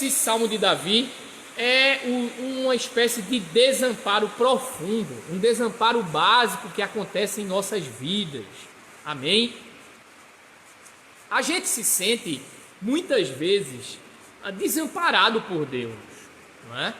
esse Salmo de Davi é uma espécie de desamparo profundo, um desamparo básico que acontece em nossas vidas. Amém? A gente se sente, muitas vezes, desamparado por Deus, não é?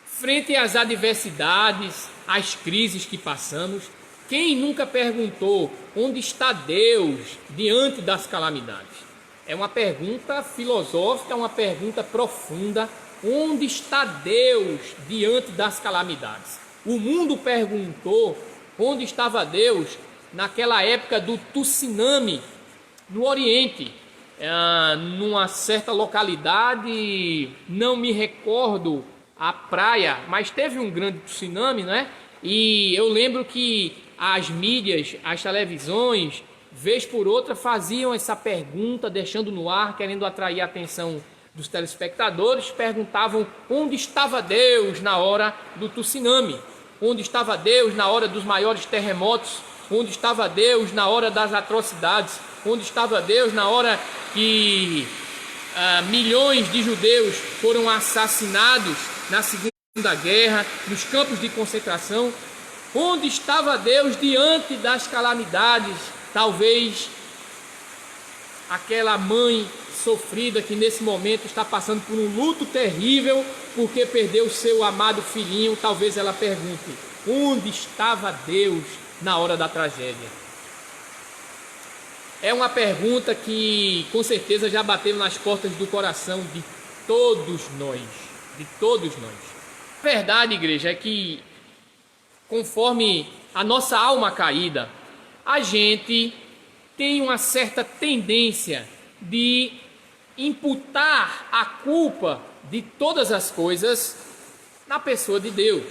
Frente às adversidades, às crises que passamos, quem nunca perguntou onde está Deus diante das calamidades? É uma pergunta filosófica, uma pergunta profunda. Onde está Deus diante das calamidades? O mundo perguntou onde estava Deus naquela época do tsunami no Oriente, numa certa localidade, não me recordo a praia, mas teve um grande tsunami, né? E eu lembro que as mídias, as televisões, vez por outra, faziam essa pergunta, deixando no ar, querendo atrair a atenção dos telespectadores, perguntavam onde estava Deus na hora do tsunami, onde estava Deus na hora dos maiores terremotos, onde estava Deus na hora das atrocidades, onde estava Deus na hora que milhões de judeus foram assassinados na Segunda Guerra, nos campos de concentração. Onde estava Deus diante das calamidades? Talvez aquela mãe sofrida que nesse momento está passando por um luto terrível porque perdeu seu amado filhinho, talvez ela pergunte: onde estava Deus na hora da tragédia? É uma pergunta que com certeza já bateu nas portas do coração de todos nós, A verdade, igreja, é que conforme a nossa alma caída, a gente tem uma certa tendência de imputar a culpa de todas as coisas na pessoa de Deus.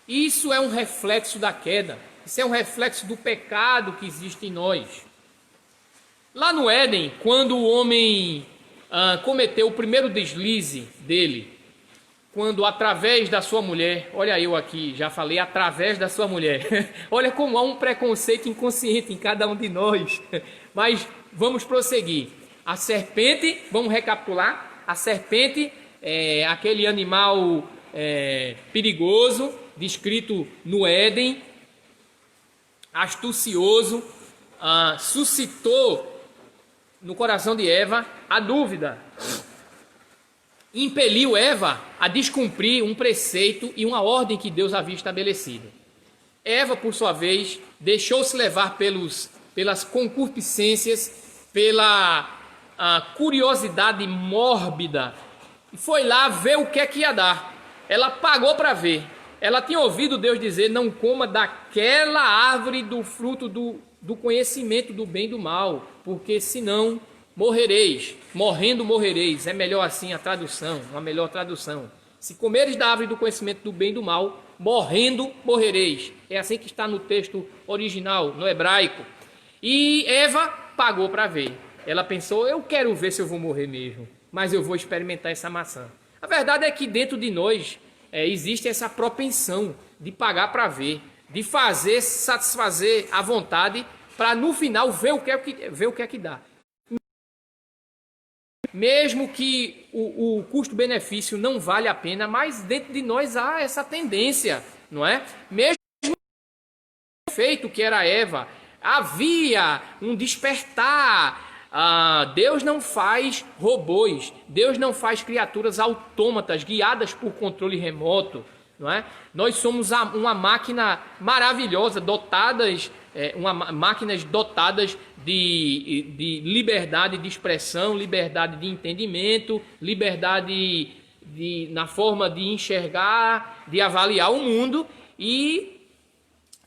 Isso é um reflexo da queda, isso é um reflexo do pecado que existe em nós. Lá no Éden, quando o homem cometeu o primeiro deslize dele, quando através da sua mulher, olha eu aqui, já falei através da sua mulher, olha como há um preconceito inconsciente em cada um de nós, mas vamos prosseguir. A serpente, vamos recapitular, a serpente é aquele animal perigoso, descrito no Éden, astucioso, suscitou no coração de Eva a dúvida, impeliu Eva a descumprir um preceito e uma ordem que Deus havia estabelecido. Eva, por sua vez, deixou-se levar pelas concupiscências, pela curiosidade mórbida, e foi lá ver o que é que ia dar. Ela pagou para ver. Ela tinha ouvido Deus dizer: não coma daquela árvore do fruto do conhecimento do bem e do mal, porque senão morrereis, morrendo morrereis. É melhor assim a tradução, uma melhor tradução. Se comeres da árvore do conhecimento do bem e do mal, morrendo morrereis. É assim que está no texto original, no hebraico. E Eva pagou para ver. Ela pensou: eu quero ver se eu vou morrer mesmo, mas eu vou experimentar essa maçã. A verdade é que dentro de nós existe essa propensão de pagar para ver, de satisfazer a vontade, para no final ver o que é que dá. Mesmo que o custo-benefício não vale a pena, mas dentro de nós há essa tendência, não é? Mesmo feito que era Eva, havia um despertar. Deus não faz robôs, Deus não faz criaturas autômatas guiadas por controle remoto, não é? Nós somos uma máquina maravilhosa, máquinas dotadas de liberdade de expressão, liberdade de entendimento, liberdade na forma de enxergar, de avaliar o mundo, e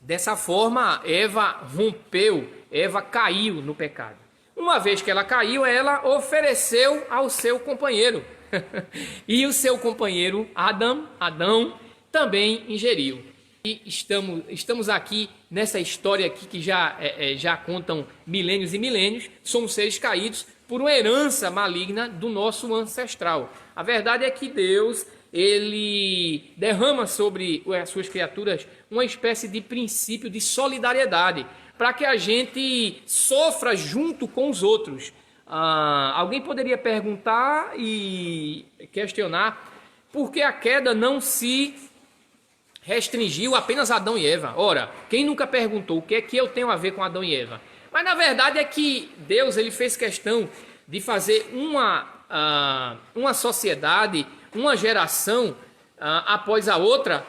dessa forma Eva rompeu, Eva caiu no pecado. Uma vez que ela caiu, ela ofereceu ao seu companheiro. E o seu companheiro, Adão, também ingeriu. E estamos aqui nessa história aqui que já contam milênios e milênios. Somos seres caídos por uma herança maligna do nosso ancestral. A verdade é que Deus, ele derrama sobre as suas criaturas uma espécie de princípio de solidariedade, para que a gente sofra junto com os outros. Alguém poderia perguntar e questionar por que a queda não se restringiu apenas a Adão e Eva. Ora, quem nunca perguntou o que é que eu tenho a ver com Adão e Eva? Mas na verdade é que Deus ele fez questão de fazer uma sociedade, uma geração após a outra,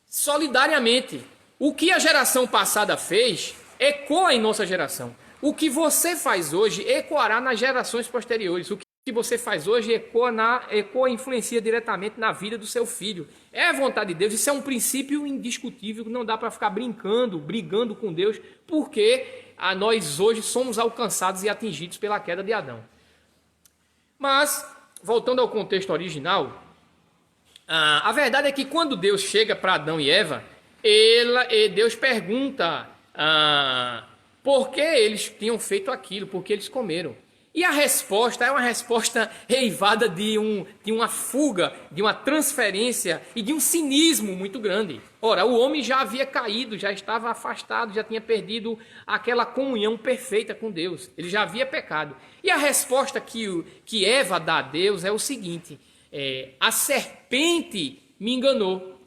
solidariamente. O que a geração passada fez, ecoa em nossa geração. O que você faz hoje ecoará nas gerações posteriores. O que você faz hoje ecoa e influencia diretamente na vida do seu filho. É a vontade de Deus, isso é um princípio indiscutível, que não dá para ficar brigando com Deus, porque nós hoje somos alcançados e atingidos pela queda de Adão. Mas, voltando ao contexto original, a verdade é que quando Deus chega para Adão e Eva, Deus pergunta por que eles tinham feito aquilo, por que eles comeram. E a resposta é uma resposta eivada de uma fuga, de uma transferência e de um cinismo muito grande. Ora, o homem já havia caído, já estava afastado, já tinha perdido aquela comunhão perfeita com Deus. Ele já havia pecado. E a resposta que Eva dá a Deus é o seguinte: a serpente me enganou.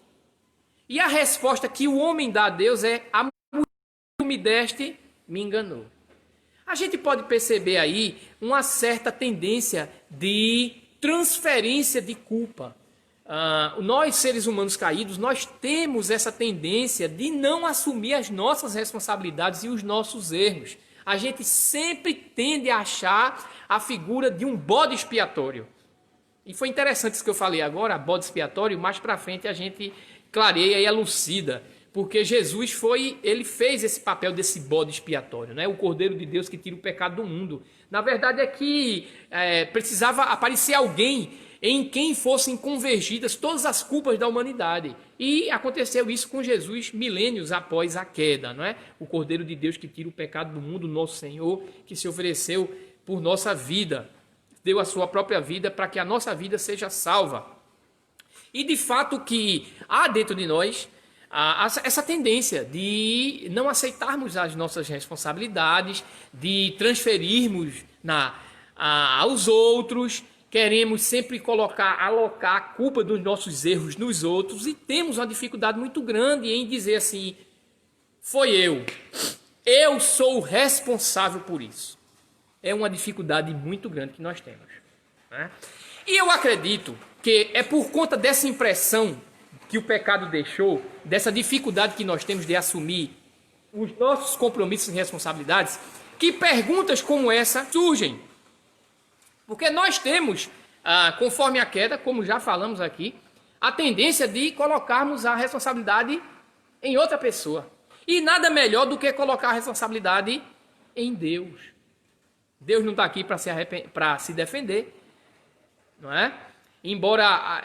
E a resposta que o homem dá a Deus é: a mulher que me deste me enganou. A gente pode perceber aí uma certa tendência de transferência de culpa. Nós, seres humanos caídos, nós temos essa tendência de não assumir as nossas responsabilidades e os nossos erros. A gente sempre tende a achar a figura de um bode expiatório. E foi interessante isso que eu falei agora, bode expiatório, mais para frente a gente clareia e elucida. Porque Jesus ele fez esse papel desse bode expiatório, né? O Cordeiro de Deus que tira o pecado do mundo. Na verdade é que precisava aparecer alguém em quem fossem convergidas todas as culpas da humanidade. E aconteceu isso com Jesus milênios após a queda, não é? O Cordeiro de Deus que tira o pecado do mundo, nosso Senhor, que se ofereceu por nossa vida, deu a sua própria vida para que a nossa vida seja salva. E de fato que há dentro de nós essa tendência de não aceitarmos as nossas responsabilidades, de transferirmos aos outros, queremos sempre alocar a culpa dos nossos erros nos outros e temos uma dificuldade muito grande em dizer assim: foi eu sou o responsável por isso. É uma dificuldade muito grande que nós temos, né? E eu acredito que é por conta dessa impressão que o pecado deixou, dessa dificuldade que nós temos de assumir os nossos compromissos e responsabilidades, que perguntas como essa surgem. Porque nós temos, conforme a queda, como já falamos aqui, a tendência de colocarmos a responsabilidade em outra pessoa. E nada melhor do que colocar a responsabilidade em Deus. Deus não está aqui para se defender, não é? Embora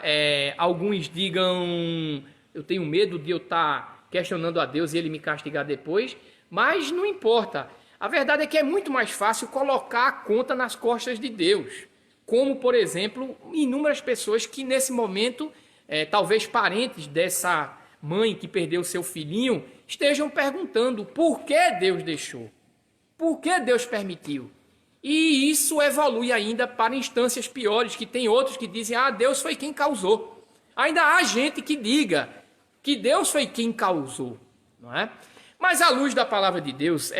alguns digam, eu tenho medo de eu estar questionando a Deus e ele me castigar depois, mas não importa. A verdade é que é muito mais fácil colocar a conta nas costas de Deus. Como, por exemplo, inúmeras pessoas que nesse momento, talvez parentes dessa mãe que perdeu seu filhinho, estejam perguntando por que Deus deixou, por que Deus permitiu. E isso evolui ainda para instâncias piores, que tem outros que dizem: Deus foi quem causou. Ainda há gente que diga que Deus foi quem causou, não é? Mas à luz da palavra de Deus,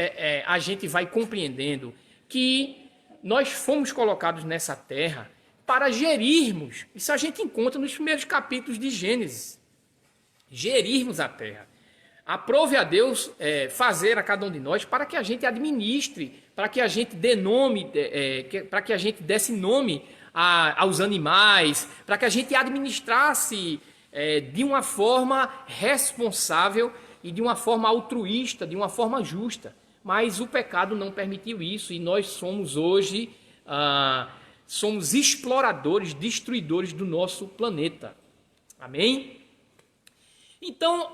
a gente vai compreendendo que nós fomos colocados nessa terra para gerirmos. Isso a gente encontra nos primeiros capítulos de Gênesis. Gerirmos a terra. Aprove a Deus fazer a cada um de nós para que a gente administre, para que a gente dê nome, para que a gente desse nome aos animais, para que a gente administrasse de uma forma responsável e de uma forma altruísta, de uma forma justa. Mas o pecado não permitiu isso e nós somos hoje somos exploradores, destruidores do nosso planeta. Amém? Então,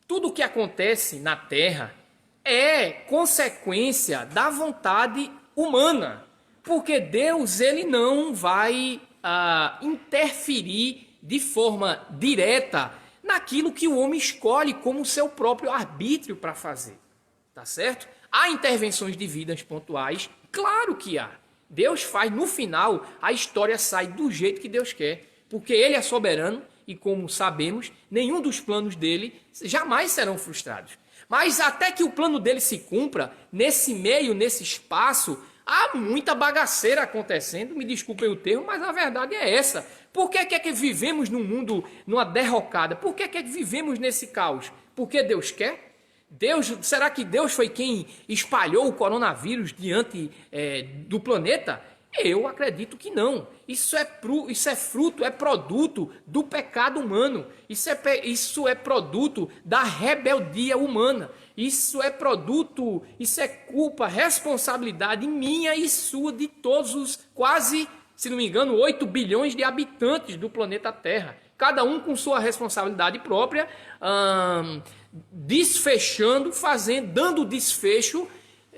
tudo o que acontece na Terra é consequência da vontade humana, porque Deus ele não vai interferir de forma direta naquilo que o homem escolhe como seu próprio arbítrio para fazer, tá certo? Há intervenções divinas pontuais, Claro que há. Deus faz, no final, a história sai do jeito que Deus quer, porque Ele é soberano e, como sabemos, nenhum dos planos dele jamais serão frustrados. Mas até que o plano dele se cumpra, nesse meio, nesse espaço, há muita bagaceira acontecendo, me desculpem o termo, mas a verdade é essa. Por que é que vivemos num mundo, numa derrocada? Por que é que vivemos nesse caos? Porque Deus quer? Será que Deus foi quem espalhou o coronavírus diante do planeta? Eu acredito que não. Isso é fruto, é produto do pecado humano. Isso é produto da rebeldia humana. Isso é produto, isso é culpa, responsabilidade minha e sua, de todos os quase, se não me engano, 8 bilhões de habitantes do planeta Terra. Cada um com sua responsabilidade própria, desfechando, dando desfecho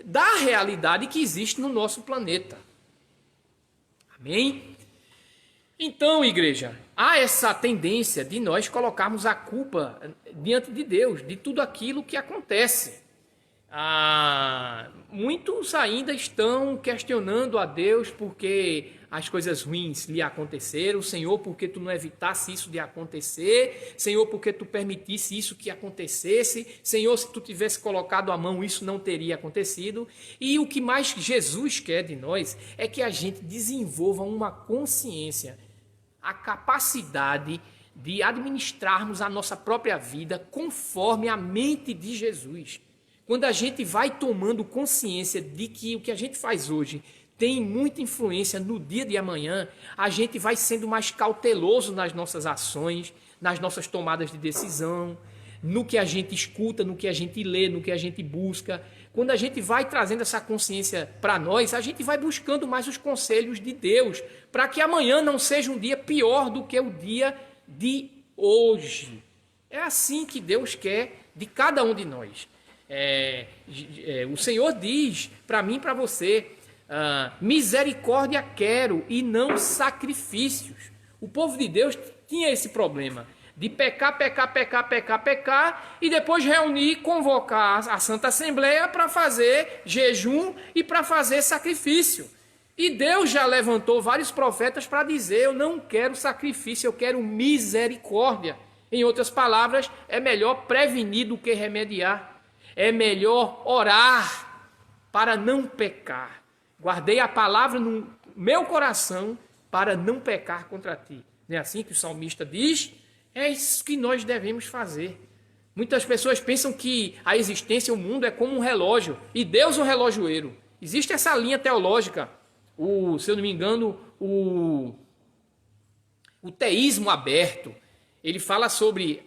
da realidade que existe no nosso planeta. Amém? Então, igreja, há essa tendência de nós colocarmos a culpa diante de Deus, de tudo aquilo que acontece. Muitos ainda estão questionando a Deus porque as coisas ruins lhe aconteceram. Senhor, porque tu não evitasse isso de acontecer? Senhor, porque tu permitisse isso que acontecesse? Senhor, se tu tivesse colocado a mão, isso não teria acontecido. E o que mais Jesus quer de nós é que a gente desenvolva uma consciência, a capacidade de administrarmos a nossa própria vida conforme a mente de Jesus. Quando a gente vai tomando consciência de que o que a gente faz hoje tem muita influência no dia de amanhã, a gente vai sendo mais cauteloso nas nossas ações, nas nossas tomadas de decisão, no que a gente escuta, no que a gente lê, no que a gente busca. Quando a gente vai trazendo essa consciência para nós, a gente vai buscando mais os conselhos de Deus, para que amanhã não seja um dia pior do que o dia de hoje. É assim que Deus quer de cada um de nós. O Senhor diz para mim e para você, misericórdia quero e não sacrifícios. O povo de Deus tinha esse problema de pecar e depois reunir, convocar a Santa Assembleia para fazer jejum e para fazer sacrifício. E Deus já levantou vários profetas para dizer: eu não quero sacrifício, eu quero misericórdia. Em outras palavras, é melhor prevenir do que remediar. É melhor orar para não pecar. Guardei a palavra no meu coração para não pecar contra ti. Não é assim que o salmista diz? É isso que nós devemos fazer. Muitas pessoas pensam que a existência, o mundo é como um relógio e Deus é um relojoeiro. Existe essa linha teológica, se eu não me engano, o teísmo aberto. Ele fala sobre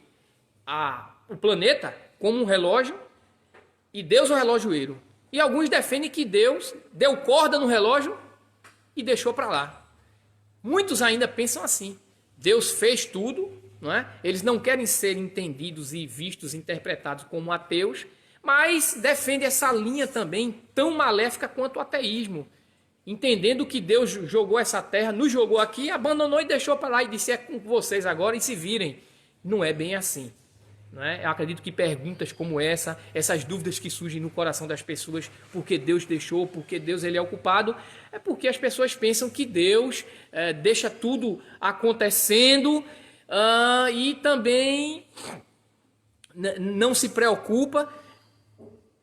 o planeta como um relógio e Deus é um relojoeiro. E alguns defendem que Deus deu corda no relógio e deixou para lá. Muitos ainda pensam assim. Deus fez tudo, não é? Eles não querem ser entendidos e vistos, interpretados como ateus, mas defendem essa linha também tão maléfica quanto o ateísmo. Entendendo que Deus jogou essa terra, nos jogou aqui, abandonou e deixou para lá e disse: é com vocês agora e se virem. Não é bem assim. Não é? Eu acredito que perguntas como essas dúvidas que surgem no coração das pessoas, porque Deus deixou, porque Deus ele é o culpado, é porque as pessoas pensam que Deus deixa tudo acontecendo e também não se preocupa.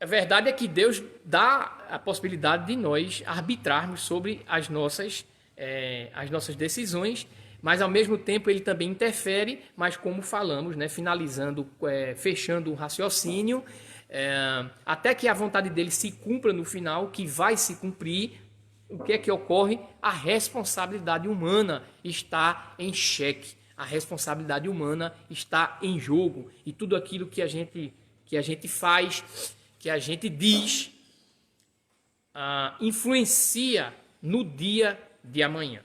A verdade é que Deus dá a possibilidade de nós arbitrarmos sobre as nossas decisões, mas ao mesmo tempo ele também interfere, mas como falamos, né, finalizando, fechando o raciocínio, até que a vontade dele se cumpra no final, que vai se cumprir, o que é que ocorre? A responsabilidade humana está em xeque, a responsabilidade humana está em jogo, e tudo aquilo que a gente faz, que a gente diz, influencia no dia de amanhã.